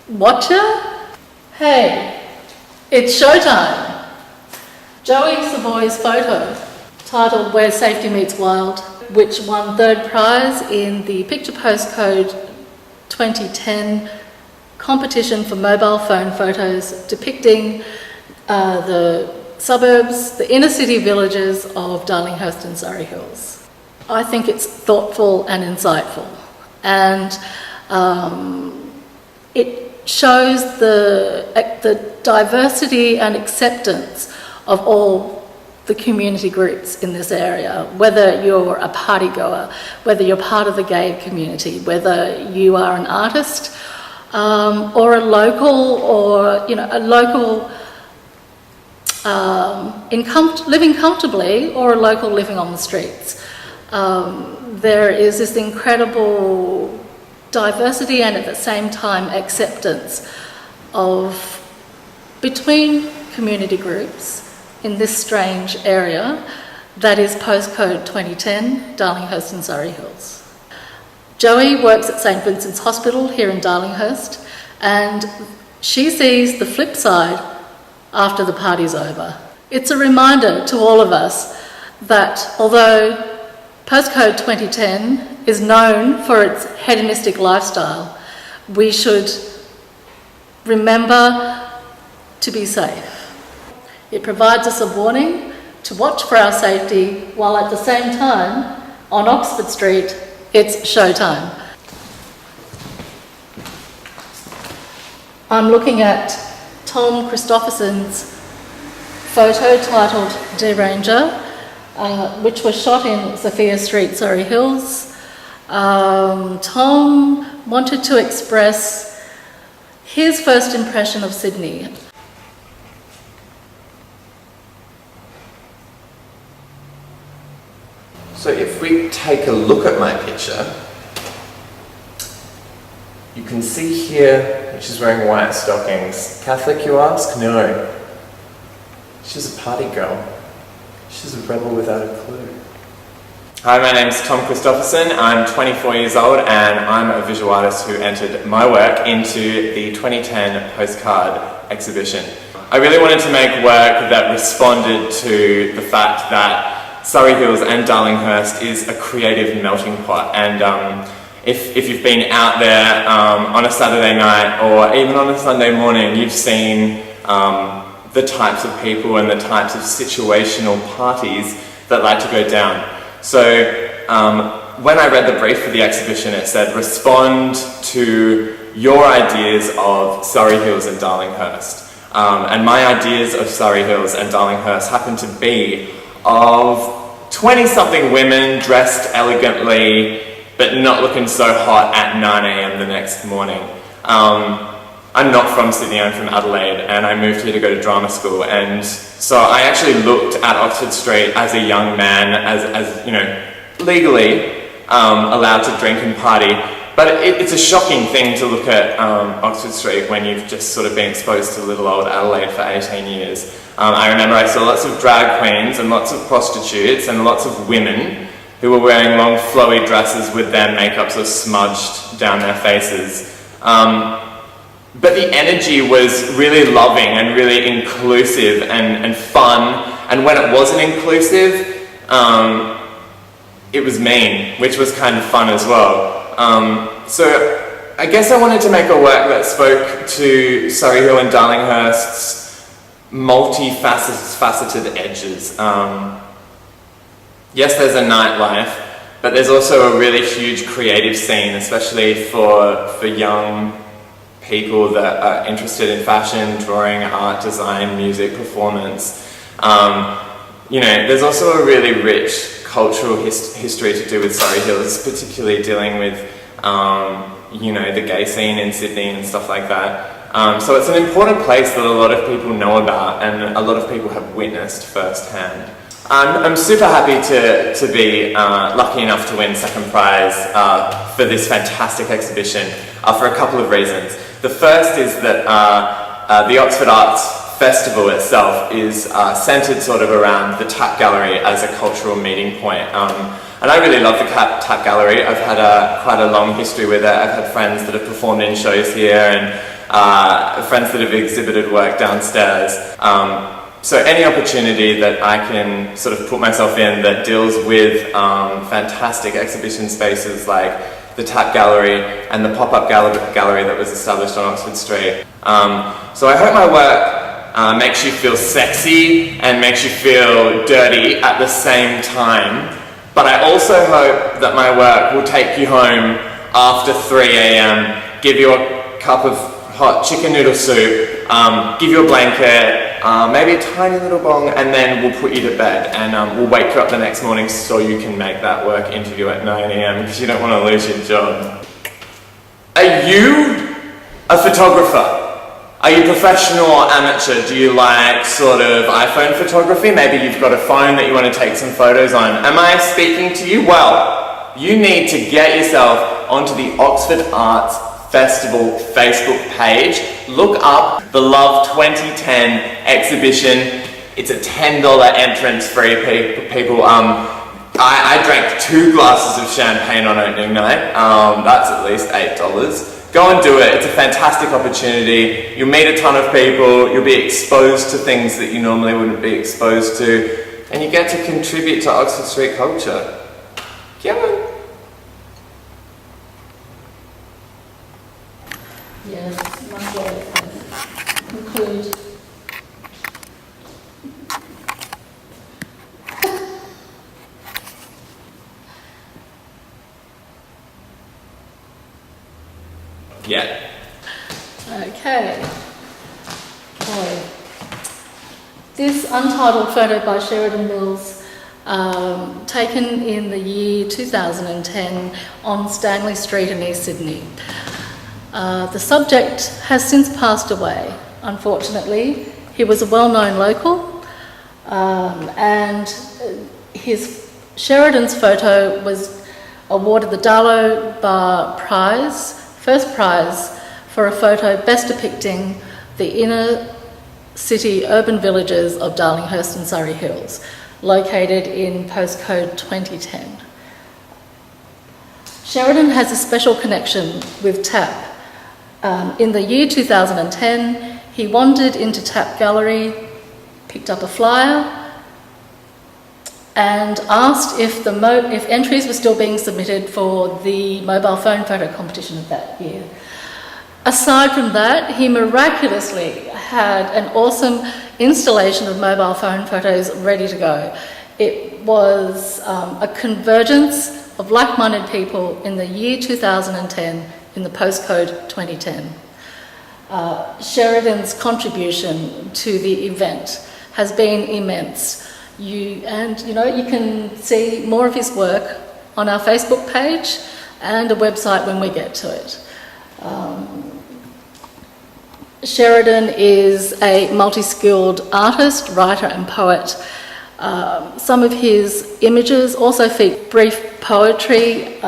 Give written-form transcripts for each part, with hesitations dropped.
Watcher? Hey, it's showtime! Joey Savoy's photo, titled Where Safety Meets Wild, which won third prize in the Picture Postcode 2010 competition for mobile phone photos depicting the suburbs, the inner city villages of Darlinghurst and Surry Hills. I think it's thoughtful and insightful, and it shows the diversity and acceptance of all the community groups in this area, whether you're a party goer, whether you're part of the gay community, whether you are an artist or a local, or living comfortably, or a local living on the streets. There is this incredible diversity and at the same time acceptance between community groups in this strange area that is Postcode 2010, Darlinghurst and Surry Hills. Joey works at St Vincent's Hospital here in Darlinghurst, and she sees the flip side after the party's over. It's a reminder to all of us that although Postcode 2010 is known for its hedonistic lifestyle, we should remember to be safe. It provides us a warning to watch for our safety, while at the same time, on Oxford Street, it's showtime. I'm looking at Tom Christopherson's photo titled Deranger, which was shot in Sophia Street, Surry Hills. Tom wanted to express his first impression of Sydney. So if we take a look at my picture, you can see here she's wearing white stockings. Catholic, you ask? No. She's a party girl. She's a rebel without a clue. Hi, my name's Tom Christopherson. I'm 24 years old and I'm a visual artist who entered my work into the 2010 postcard exhibition. I really wanted to make work that responded to the fact that Surry Hills and Darlinghurst is a creative melting pot, and if you've been out there on a Saturday night or even on a Sunday morning, you've seen the types of people and the types of situational parties that like to go down. So when I read the brief for the exhibition, it said respond to your ideas of Surry Hills and Darlinghurst. And my ideas of Surry Hills and Darlinghurst happen to be of 20-something women dressed elegantly but not looking so hot at 9 a.m. the next morning. I'm not from Sydney, I'm from Adelaide, and I moved here to go to drama school, and so I actually looked at Oxford Street as a young man, as you know, legally allowed to drink and party. But it's a shocking thing to look at Oxford Street when you've just sort of been exposed to little old Adelaide for 18 years. I remember I saw lots of drag queens and lots of prostitutes and lots of women who were wearing long flowy dresses with their makeup sort of smudged down their faces. But the energy was really loving and really inclusive and fun, and when it wasn't inclusive, it was mean, which was kind of fun as well. So I guess I wanted to make a work that spoke to Surry Hill and Darlinghurst's multifaceted edges. Yes, there's a nightlife, but there's also a really huge creative scene, especially for young people that are interested in fashion, drawing, art, design, music, performance. You know, there's also a really rich cultural history to do with Surry Hills, particularly dealing with, you know, the gay scene in Sydney and stuff like that. So it's an important place that a lot of people know about and a lot of people have witnessed firsthand. I'm super happy to be lucky enough to win second prize for this fantastic exhibition for a couple of reasons. The first is that the Oxford Arts Festival itself is centred sort of around the Tap Gallery as a cultural meeting point. And I really love the Tap Gallery. I've had quite a long history with it. I've had friends that have performed in shows here, and friends that have exhibited work downstairs. So any opportunity that I can sort of put myself in that deals with fantastic exhibition spaces like the Tap Gallery and the pop-up gallery that was established on Oxford Street. So I hope my work makes you feel sexy and makes you feel dirty at the same time. But I also hope that my work will take you home after 3 a.m, give you a cup of hot chicken noodle soup, give you a blanket, maybe a tiny little bong, and then we'll put you to bed, and we'll wake you up the next morning so you can make that work interview at 9 a.m. because you don't want to lose your job. Are you a photographer? Are you professional or amateur? Do you like sort of iPhone photography? Maybe you've got a phone that you want to take some photos on. Am I speaking to you? Well, you need to get yourself onto the Oxford Arts Festival Facebook page. Look up the Love 2010 exhibition. It's a $10 entrance fee, people. I drank 2 glasses of champagne on opening night. That's at least $8. Go and do it. It's a fantastic opportunity. You'll meet a ton of people. You'll be exposed to things that you normally wouldn't be exposed to. And you get to contribute to Oxford Street culture. Come on. Yes, my goal conclude. Yeah. Okay. So, this untitled photo by Sheridan Mills, taken in the year 2010 on Stanley Street in East Sydney. The subject has since passed away, unfortunately. He was a well-known local, and Sheridan's photo was awarded the Darlow Bar Prize, first prize, for a photo best depicting the inner city urban villages of Darlinghurst and Surry Hills, located in Postcode 2010. Sheridan has a special connection with TAP. In the year 2010, he wandered into TAP Gallery, picked up a flyer, and asked if entries were still being submitted for the mobile phone photo competition of that year. Aside from that, he miraculously had an awesome installation of mobile phone photos ready to go. It was a convergence of like-minded people in the year 2010 in the Postcode 2010. Sheridan's contribution to the event has been immense. You can see more of his work on our Facebook page and a website when we get to it. Sheridan is a multi-skilled artist, writer and poet. Some of his images also feature brief poetry.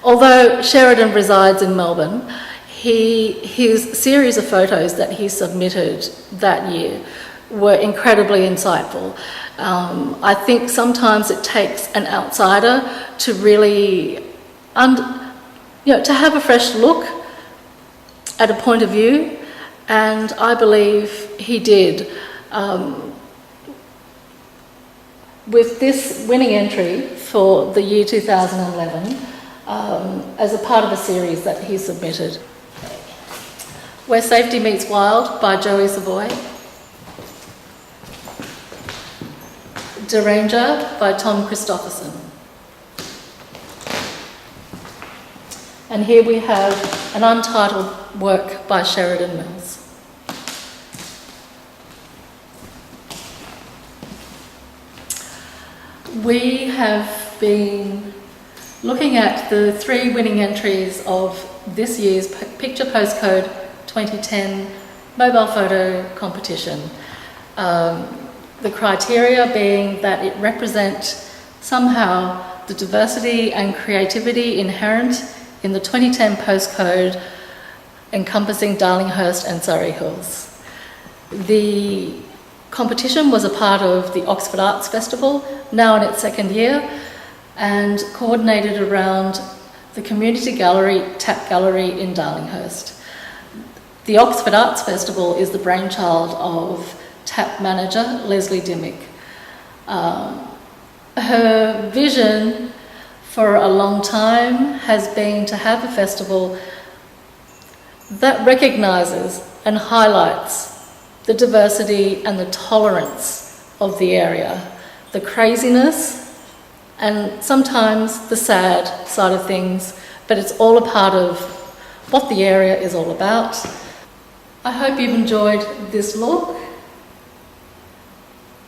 Although Sheridan resides in Melbourne, his series of photos that he submitted that year were incredibly insightful. I think sometimes it takes an outsider to really, to have a fresh look at a point of view, and I believe he did. With this winning entry for the year 2011, as a part of a series that he submitted. Where Safety Meets Wild by Joey Savoy. Deranger by Tom Christopherson. And here we have an untitled work by Sheridan Mills. We have been looking at the 3 winning entries of this year's Picture Postcode 2010 mobile photo competition. The criteria being that it represents somehow the diversity and creativity inherent in the 2010 postcode encompassing Darlinghurst and Surry Hills. The competition was a part of the Oxford Arts Festival, now in its 2nd year, and coordinated around the Community Gallery, Tap Gallery in Darlinghurst. The Oxford Arts Festival is the brainchild of TAP manager Leslie Dimmick. Her vision for a long time has been to have a festival that recognises and highlights the diversity and the tolerance of the area, the craziness and sometimes the sad side of things, but it's all a part of what the area is all about. I hope you've enjoyed this look,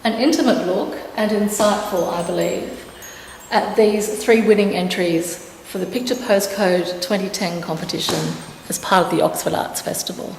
an intimate look and insightful, I believe, at these 3 winning entries for the Picture Postcode 2010 competition as part of the Oxford Arts Festival.